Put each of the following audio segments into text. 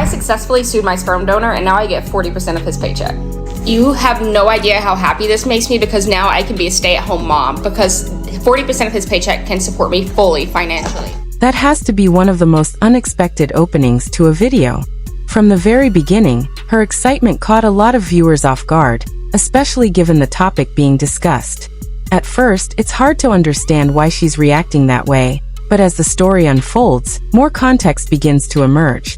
I successfully sued my sperm donor and now I get 40% of his paycheck. You have no idea how happy this makes me because now I can be a stay-at-home mom because 40% of his paycheck can support me fully financially. That has to be one of the most unexpected openings to a video. From the very beginning, her excitement caught a lot of viewers off guard, especially given the topic being discussed. At first, it's hard to understand why she's reacting that way, but as the story unfolds, more context begins to emerge.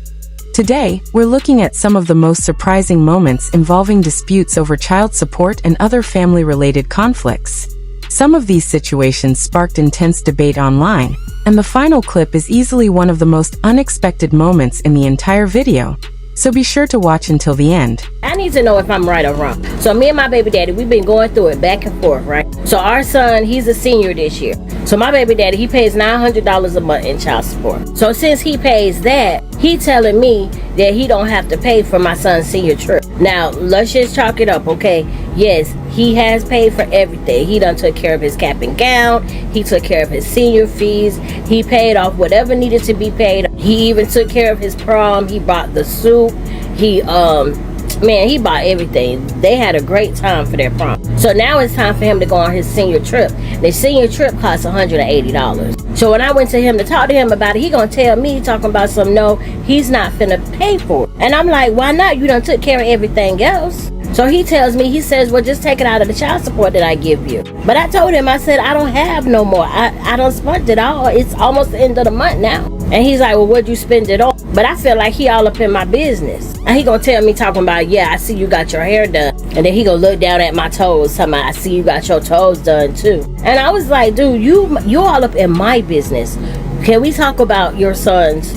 Today, we're looking at some of the most surprising moments involving disputes over child support and other family-related conflicts. Some of these situations sparked intense debate online, and the final clip is easily one of the most unexpected moments in the entire video, so be sure to watch until the end. I need to know if I'm right or wrong. So me and my baby daddy, we've been going through it back and forth, right? So our son, he's a senior this year. So my baby daddy, he pays $900 a month in child support. So since he pays that, he telling me that he don't have to pay for my son's senior trip. Now, let's just chalk it up, okay? Yes, he has paid for everything. He done took care of his cap and gown. He took care of his senior fees. He paid off whatever needed to be paid. He even took care of his prom. He bought the suit. He bought everything. They had a great time for their prom. So now it's time for him to go on his senior trip. The senior trip costs $180. So when I went to him to talk to him about it, he gonna tell me, talking about some, no, he's not finna pay for it. And I'm like, why not? You done took care of everything else. So he tells me, he says, well, just take it out of the child support that I give you. But I told him, I said, I don't have no more. I don't spend it all. It's almost the end of the month now. And he's like, well, what'd you spend it on? But I feel like he all up in my business. And he gonna tell me, talking about, yeah, I see you got your hair done. And then he gonna look down at my toes, talking about, I see you got your toes done too. And I was like, dude, you all up in my business. Can we talk about your son's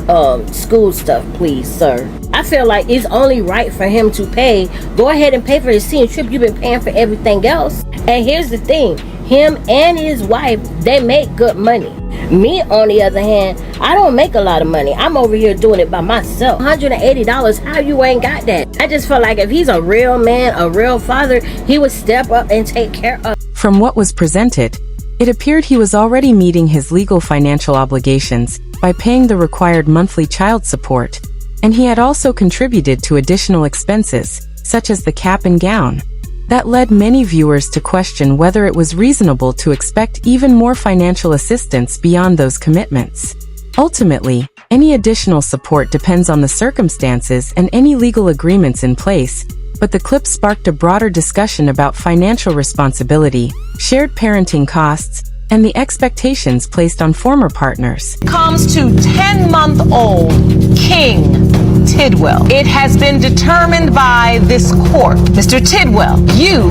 school stuff, please, sir? I feel like it's only right for him to pay. Go ahead and pay for his senior trip. You've been paying for everything else. And here's the thing. Him and his wife, they make good money. Me, on the other hand, I don't make a lot of money. I'm over here doing it by myself. $180, how you ain't got that? I just feel like if he's a real man, a real father, he would step up and take care of. From what was presented, it appeared he was already meeting his legal financial obligations by paying the required monthly child support, and he had also contributed to additional expenses, such as the cap and gown. That led many viewers to question whether it was reasonable to expect even more financial assistance beyond those commitments. Ultimately, any additional support depends on the circumstances and any legal agreements in place, but the clip sparked a broader discussion about financial responsibility, shared parenting costs, and the expectations placed on former partners. Comes to 10-month-old King Tidwell. It has been determined by this court, Mr. Tidwell, you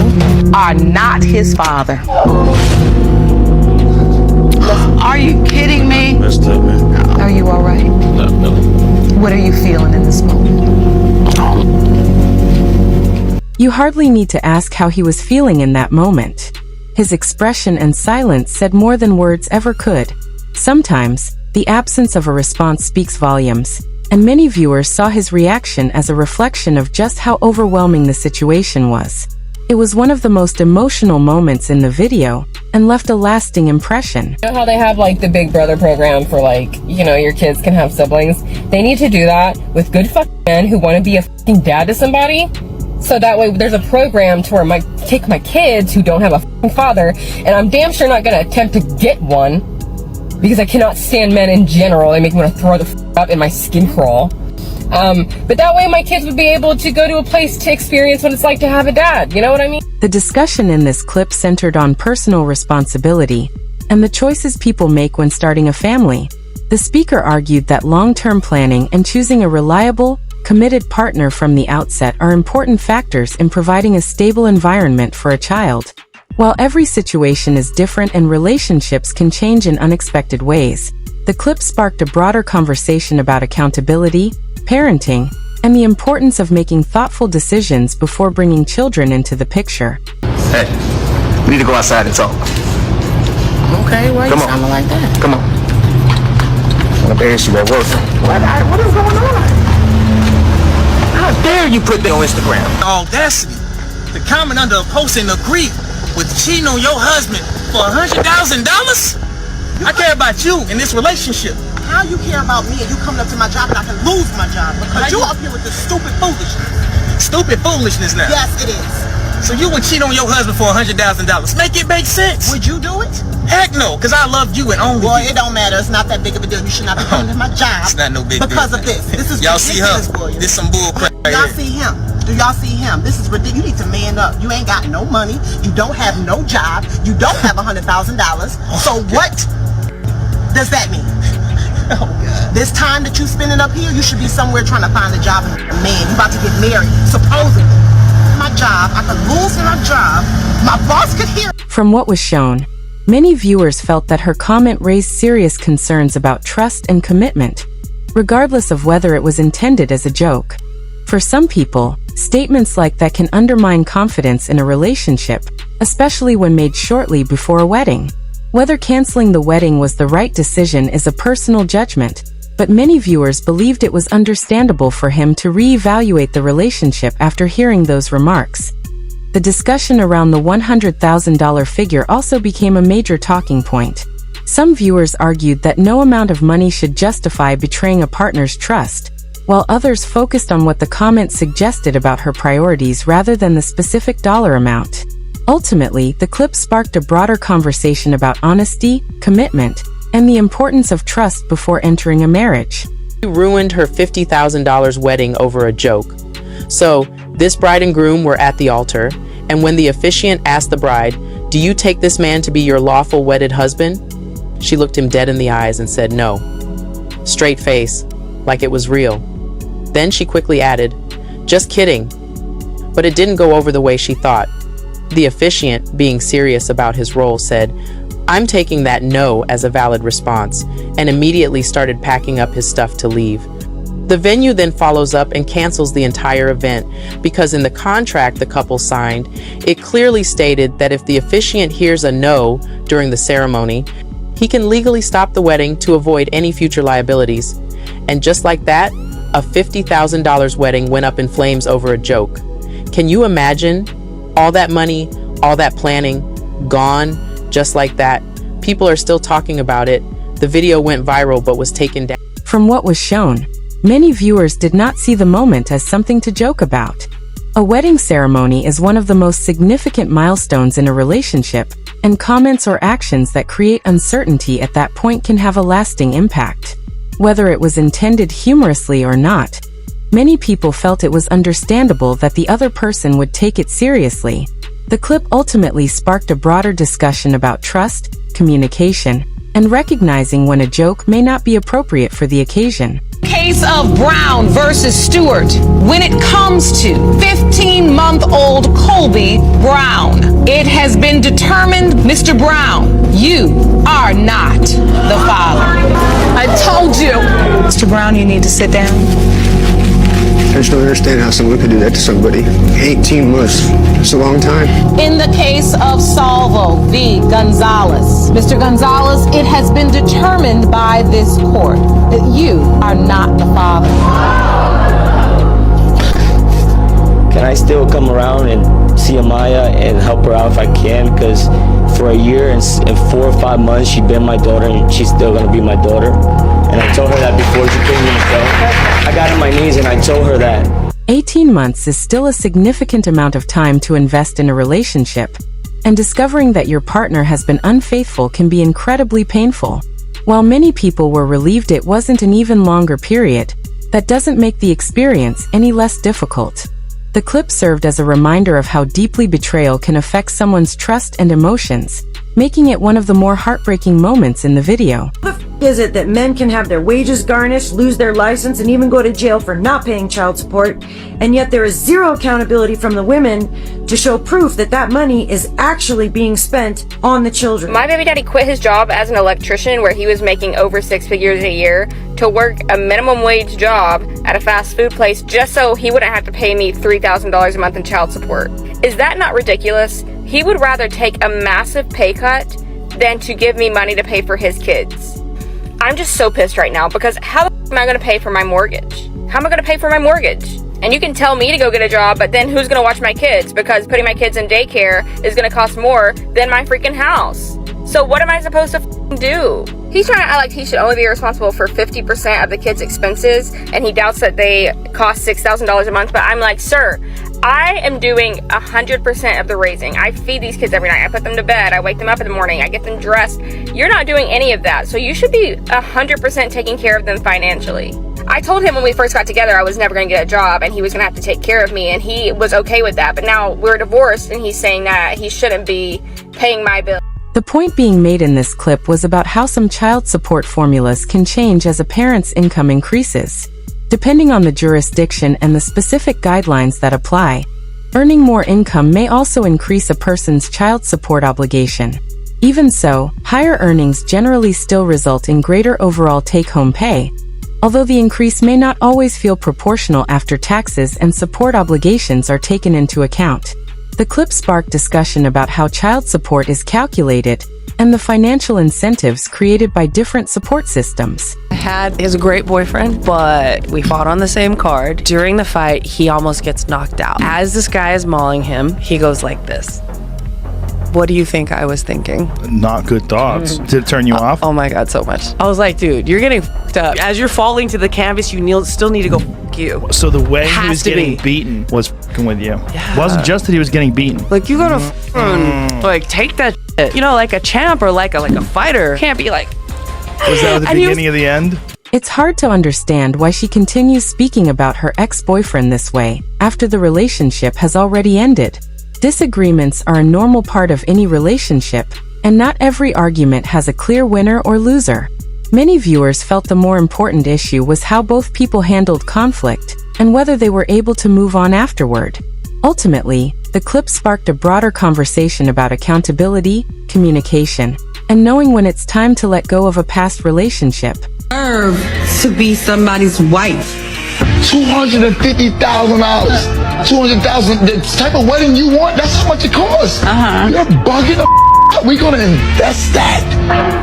are not his father. Are you kidding me? Messed up, man. Are you all right? No. What are you feeling in this moment? You hardly need to ask how he was feeling in that moment. His expression and silence said more than words ever could. Sometimes, the absence of a response speaks volumes, and many viewers saw his reaction as a reflection of just how overwhelming the situation was. It was one of the most emotional moments in the video, and left a lasting impression. You know how they have like the Big Brother program for like, your kids can have siblings? They need to do that with good fucking men who want to be a fucking dad to somebody. So that way there's a program to where I take my kids who don't have a fucking father, and I'm damn sure not going to attempt to get one because I cannot stand men in general. They make me want to throw the fuck up in my skin crawl. But that way my kids would be able to go to a place to experience what it's like to have a dad. You know what I mean? The discussion in this clip centered on personal responsibility and the choices people make when starting a family. The speaker argued that long-term planning and choosing a reliable, committed partner from the outset are important factors in providing a stable environment for a child. While every situation is different and relationships can change in unexpected ways, the clip sparked a broader conversation about accountability, parenting, and the importance of making thoughtful decisions before bringing children into the picture. Hey, we need to go outside and talk. Okay, why you sounding like that? Come on. I'm gonna embarrass you at work. What is going on? How dare you put that on Instagram? The audacity to comment under a post and agree with cheating on your husband for $100,000? I care about you in this relationship. How you care about me and you coming up to my job and I can lose my job because you up here with this stupid foolishness. Stupid foolishness now. Yes, it is. So you would cheat on your husband for $100,000. Make it make sense. Would you do it? Heck no, because I love you and only you. Boy, it don't matter. It's not that big of a deal. You should not be coming to my job. It's not no big deal. Because of this. This is y'all see her? For you. This some bull crap right y'all here. see him? Do y'all see him? This is ridiculous. You need to man up. You ain't got no money. You don't have no job. You don't have $100,000. So what does that mean? Oh, God. This time that you spending up here, you should be somewhere trying to find a job and a man. You about to get married, supposedly. My job, I could lose my job. My boss could hear. From what was shown, many viewers felt that her comment raised serious concerns about trust and commitment, regardless of whether it was intended as a joke. For some people, statements like that can undermine confidence in a relationship, especially when made shortly before a wedding. Whether canceling the wedding was the right decision is a personal judgment, but many viewers believed it was understandable for him to reevaluate the relationship after hearing those remarks. The discussion around the $100,000 figure also became a major talking point. Some viewers argued that no amount of money should justify betraying a partner's trust, while others focused on what the comment suggested about her priorities rather than the specific dollar amount. Ultimately, the clip sparked a broader conversation about honesty, commitment, and the importance of trust before entering a marriage. She ruined her $50,000 wedding over a joke. So, this bride and groom were at the altar, and when the officiant asked the bride, "Do you take this man to be your lawful wedded husband?" she looked him dead in the eyes and said no. Straight face, like it was real. Then she quickly added, "Just kidding." But it didn't go over the way she thought. The officiant, being serious about his role, said, "I'm taking that no as a valid response," and immediately started packing up his stuff to leave. The venue then follows up and cancels the entire event because in the contract the couple signed, it clearly stated that if the officiant hears a no during the ceremony, he can legally stop the wedding to avoid any future liabilities. And just like that, a $50,000 wedding went up in flames over a joke. Can you imagine? All that money, all that planning, gone just like that. People are still talking about it. The video went viral but was taken down. From what was shown, many viewers did not see the moment as something to joke about. A wedding ceremony is one of the most significant milestones in a relationship, and comments or actions that create uncertainty at that point can have a lasting impact. Whether it was intended humorously or not, many people felt it was understandable that the other person would take it seriously. The clip ultimately sparked a broader discussion about trust, communication, and recognizing when a joke may not be appropriate for the occasion. Case of Brown versus Stewart. When it comes to 15-month-old Colby Brown, it has been determined, Mr. Brown, you are not the father. I told you. Mr. Brown, you need to sit down. I just don't understand how someone could do that to somebody. 18 months. It's a long time. In the case of Salvo v. Gonzalez, Mr. Gonzalez, it has been determined by this court that you are not the father. Can I still come around and see Amaya and help her out if I can? Because for a year and 4 or 5 months, she's been my daughter and she's still going to be my daughter. And I told her that before she came in the film. I got on my knees and I told her that. 18 months is still a significant amount of time to invest in a relationship, and discovering that your partner has been unfaithful can be incredibly painful. While many people were relieved it wasn't an even longer period, that doesn't make the experience any less difficult. The clip served as a reminder of how deeply betrayal can affect someone's trust and emotions, making it one of the more heartbreaking moments in the video. Is it that men can have their wages garnished, lose their license, and even go to jail for not paying child support, and yet there is zero accountability from the women to show proof that that money is actually being spent on the children? My baby daddy quit his job as an electrician where he was making over 6 figures a year to work a minimum wage job at a fast food place just so he wouldn't have to pay me $3,000 a month in child support. Is that not ridiculous? He would rather take a massive pay cut than to give me money to pay for his kids. I'm just so pissed right now because how the f am I going to pay for my mortgage? How am I going to pay for my mortgage? And you can tell me to go get a job, but then who's going to watch my kids? Because putting my kids in daycare is going to cost more than my freaking house. So what am I supposed to do? He's trying to act like he should only be responsible for 50% of the kids' expenses, and he doubts that they cost $6,000 a month. But I'm like, sir, I am doing 100% of the raising. I feed these kids every night. I put them to bed. I wake them up in the morning. I get them dressed. You're not doing any of that. So you should be 100% taking care of them financially. I told him when we first got together I was never going to get a job and he was going to have to take care of me, and he was okay with that. But now we're divorced and he's saying that he shouldn't be paying my bill. The point being made in this clip was about how some child support formulas can change as a parent's income increases. Depending on the jurisdiction and the specific guidelines that apply, earning more income may also increase a person's child support obligation. Even so, higher earnings generally still result in greater overall take-home pay, although the increase may not always feel proportional after taxes and support obligations are taken into account. The clip sparked discussion about how child support is calculated and the financial incentives created by different support systems. He's a great boyfriend, but we fought on the same card. During the fight, he almost gets knocked out. As this guy is mauling him, he goes like this. What do you think I was thinking? Not good thoughts. Did it turn you off? Oh my God, so much. I was like, dude, you're getting f***ed up. As you're falling to the canvas, you still need to go f*** you. So the way he was getting beaten was f***ing with you. Yeah. It wasn't just that he was getting beaten. Like, you gotta like take that shit. You know, like a champ or like a fighter. Can't be like... Was that the beginning of the end? It's hard to understand why she continues speaking about her ex-boyfriend this way, after the relationship has already ended. Disagreements are a normal part of any relationship, and not every argument has a clear winner or loser. Many viewers felt the more important issue was how both people handled conflict, and whether they were able to move on afterward. Ultimately, the clip sparked a broader conversation about accountability, communication, and knowing when it's time to let go of a past relationship. To be somebody's wife. $250,000. $200,000. The type of wedding you want, that's how much it costs. You're bugging the We're gonna invest that.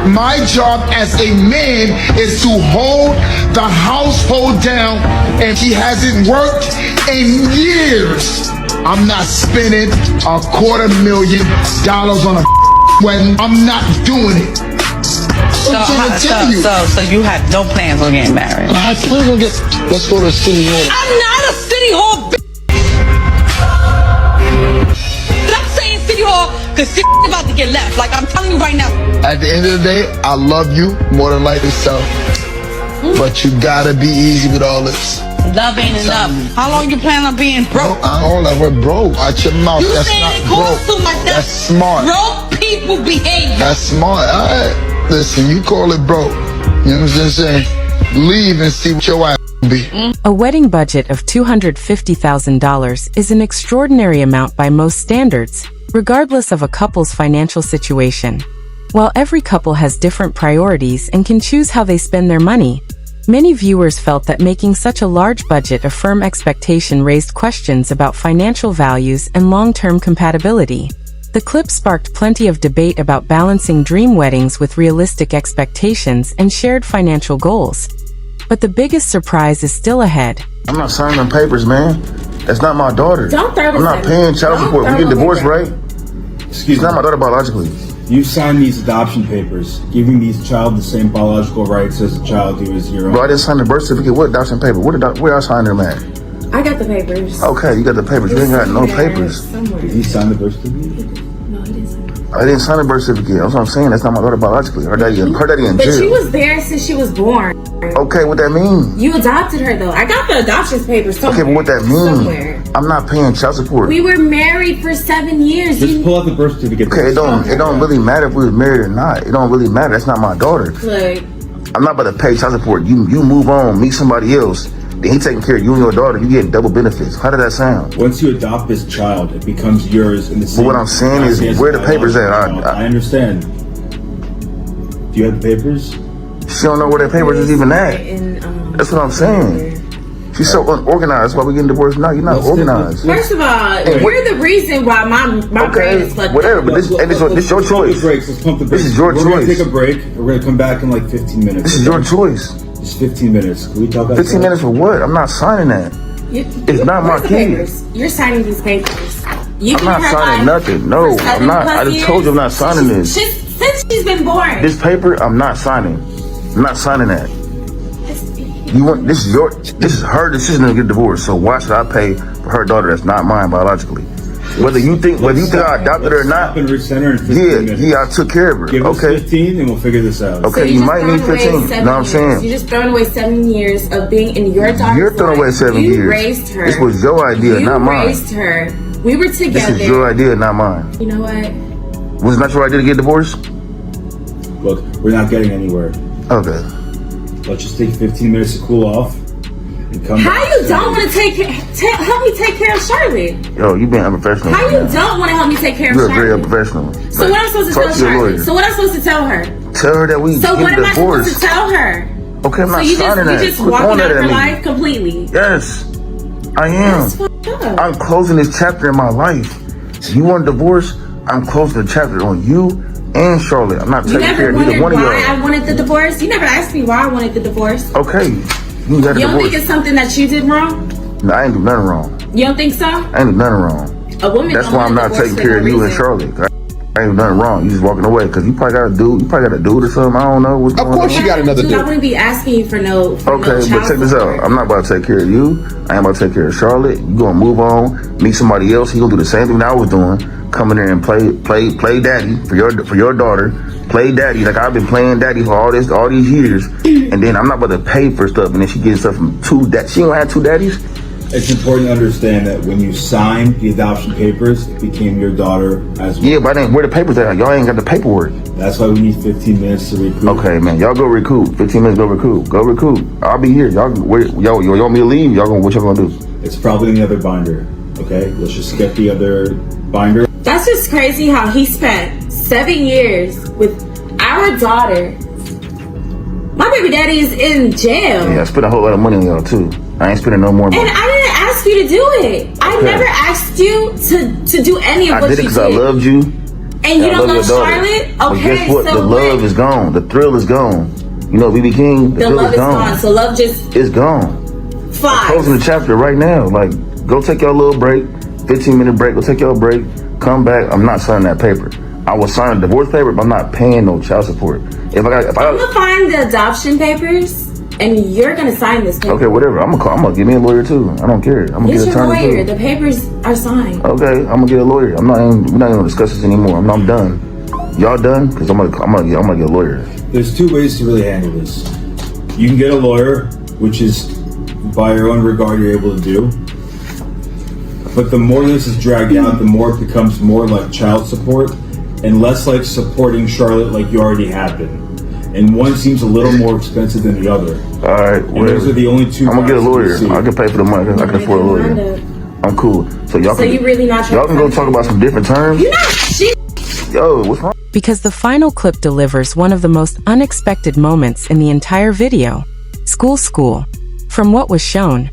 My job as a man is to hold the household down, and he hasn't worked in years. I'm not spending $250,000 on a wedding. I'm not doing it. So you have no plans on getting married? I plan on let's go to City Hall. I'm not a City Hall bitch. Stop saying City Hall, because shit about to get left. Like, I'm telling you right now. At the end of the day, I love you more than likely so. But you gotta be easy with all this. Love ain't enough. How long you plan on being broke? I don't know, we're broke. Out your mouth. You That's saying not it costs broke. too much? That's smart. Broke people behave. That's smart. All right. Listen, you call it broke. You know what I'm saying? Leave and see what your ass be. A wedding budget of $250,000 is an extraordinary amount by most standards, regardless of a couple's financial situation. While every couple has different priorities and can choose how they spend their money, many viewers felt that making such a large budget a firm expectation raised questions about financial values and long-term compatibility. The clip sparked plenty of debate about balancing dream weddings with realistic expectations and shared financial goals. But the biggest surprise is still ahead. I'm not signing them papers, man. That's not my daughter. Don't throw I'm not paying child support. We get divorced, right? Excuse me. It's not my daughter biologically. You signed these adoption papers, giving these child the same biological rights as a child who is your own. Bro, I didn't sign the birth certificate. What adoption paper? Where I signed them at? I got the papers. Okay, you got the papers. You ain't got no papers. Did he sign the birth certificate? I didn't sign a birth certificate. That's what I'm saying. That's not my daughter biologically. Her daddy in jail. But she was there since she was born. Okay, what that mean? You adopted her though. I got the adoption papers somewhere. Okay, but what that mean? Somewhere. I'm not paying child support. We were married for 7 years. Just pull out the birth certificate. Okay, it don't really matter if we was married or not. It don't really matter. That's not my daughter. Like, I'm not about to pay child support. You move on, meet somebody else. Then he taking care of you and your daughter. You get double benefits. How did that sound? Once you adopt this child, it becomes yours in the same. But what I'm saying is, where the papers at? I understand. Do you have the papers? She don't know where the papers is even at. That's what I'm saying. She's so unorganized. Why we getting divorced now? You're not organized. First of all, you're the reason why my brain is fucked whatever. up. But this your choice. Let's pump the brakes. This is your choice. We're gonna take a break. We're gonna come back in like 15 minutes. This is your choice. It's 15 minutes. Can we talk about 15 minutes for what? I'm not signing that. It's not my key. You're signing these papers. I'm not signing nothing. No, I'm not. I just told you I'm not signing this. She's Since she's been born. This paper, I'm not signing. I'm not signing that. You want this is her decision to get divorced. So why should I pay for her daughter that's not mine biologically? Whether you think I adopted her or not, I took care of her. Give us 15 and we'll figure this out. Okay, So you might need 15. You know what I'm saying? You just thrown away 7 years of being in your daughter's You're throwing away 7 years. You raised her. This was your idea, not mine. You raised her. We were together. This is your idea, not mine. You know what? Was it not your idea to get divorced? Look, we're not getting anywhere. Okay. Let's just take 15 minutes to cool off. How you don't want to help me take care of Charlotte? Yo, you being unprofessional. How you don't want to help me take care of Charlotte? You're very unprofessional. So what am I supposed to tell Charlotte? So what am I supposed to tell her? Tell her that we So what am I supposed to tell her? Okay, I'm not signing that. So you just walking out her life completely? Yes, I am. I'm closing this chapter in my life. You want a divorce? I'm closing the chapter on you and Charlotte. I'm not taking care of either one of y'all. You never wondered why I wanted the divorce? You never asked me why I wanted the divorce. Okay. You don't think it's something that you did wrong? No, I ain't do nothing wrong. You don't think so? I ain't do nothing wrong. A woman. That's why I'm not taking care of you and Charlotte. I ain't do nothing wrong. You just walking away because you probably got a dude. You probably got a dude or something. I don't know what's going on. Of course, you got another dude. I wouldn't be asking you for no. Okay, but check this out. I'm not about to take care of you. I ain't about to take care of Charlotte. You gonna move on, meet somebody else. He gonna do the same thing that I was doing. Come in there and play daddy for your daughter. Play daddy like I've been playing daddy for all these years, and then I'm not about to pay for stuff, and then she getting stuff from two that she don't have two daddies. It's important to understand that when you signed the adoption papers, it became your daughter as well. Yeah, but I didn't. Where the papers at? Y'all ain't got the paperwork. That's why we need 15 minutes to recoup. Okay, man, y'all go recoup. 15 minutes, go recoup. Go recoup. I'll be here. Y'all want me to leave? What y'all gonna do? It's probably in the other binder. Okay, let's just get the other binder. That's just crazy how he spent 7 years with our daughter. My baby daddy is in jail. Yeah, I spent a whole lot of money on y'all too. I ain't spending no more money. And I didn't ask you to do it. I never asked you to do any of what you did. I did it because I loved you. And you don't love Charlotte? Okay, but guess what? so the love is gone. The thrill is gone. You know, BB King, the thrill love is gone. So love just... It's gone. I'm closing the chapter right now. Like, go take your little break. 15-minute break. Go take your break. Come back. I'm not signing that paper. I will sign a divorce paper, but I'm not paying no child support. I'm gonna find the adoption papers, and you're gonna sign this paper. Okay, whatever. I'm gonna give me a lawyer too. I don't care. I'm gonna get an attorney too. Lawyer. The papers are signed. Okay, I'm gonna get a lawyer. We're not even gonna discuss this anymore. I'm done. Y'all done? Because I'm gonna get a lawyer. There's two ways to really handle this. You can get a lawyer, which is by your own regard you're able to do. But the more this is dragged out, the more it becomes more like child support and less like supporting Charlotte like you already have been. And one seems a little more expensive than the other. All right, and those are the only two. I'm gonna get a lawyer. I can pay for the money. I can afford a lawyer. I'm cool. So y'all you really not y'all can go talk about some different terms. You're not shit. Yo, what's wrong? Because the final clip delivers one of the most unexpected moments in the entire video. School. From what was shown,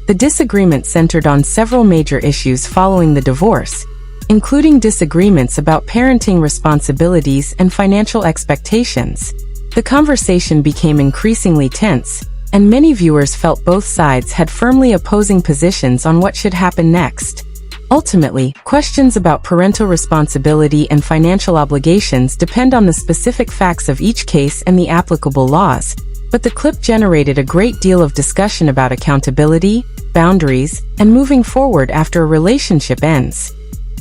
the disagreement centered on several major issues following the divorce, including disagreements about parenting responsibilities and financial expectations. The conversation became increasingly tense, and many viewers felt both sides had firmly opposing positions on what should happen next. Ultimately, questions about parental responsibility and financial obligations depend on the specific facts of each case and the applicable laws, but the clip generated a great deal of discussion about accountability, boundaries, and moving forward after a relationship ends.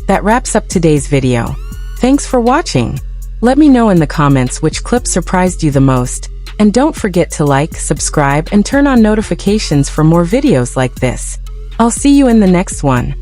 That wraps up today's video. Thanks for watching. Let me know in the comments which clip surprised you the most, and don't forget to like, subscribe, and turn on notifications for more videos like this. I'll see you in the next one.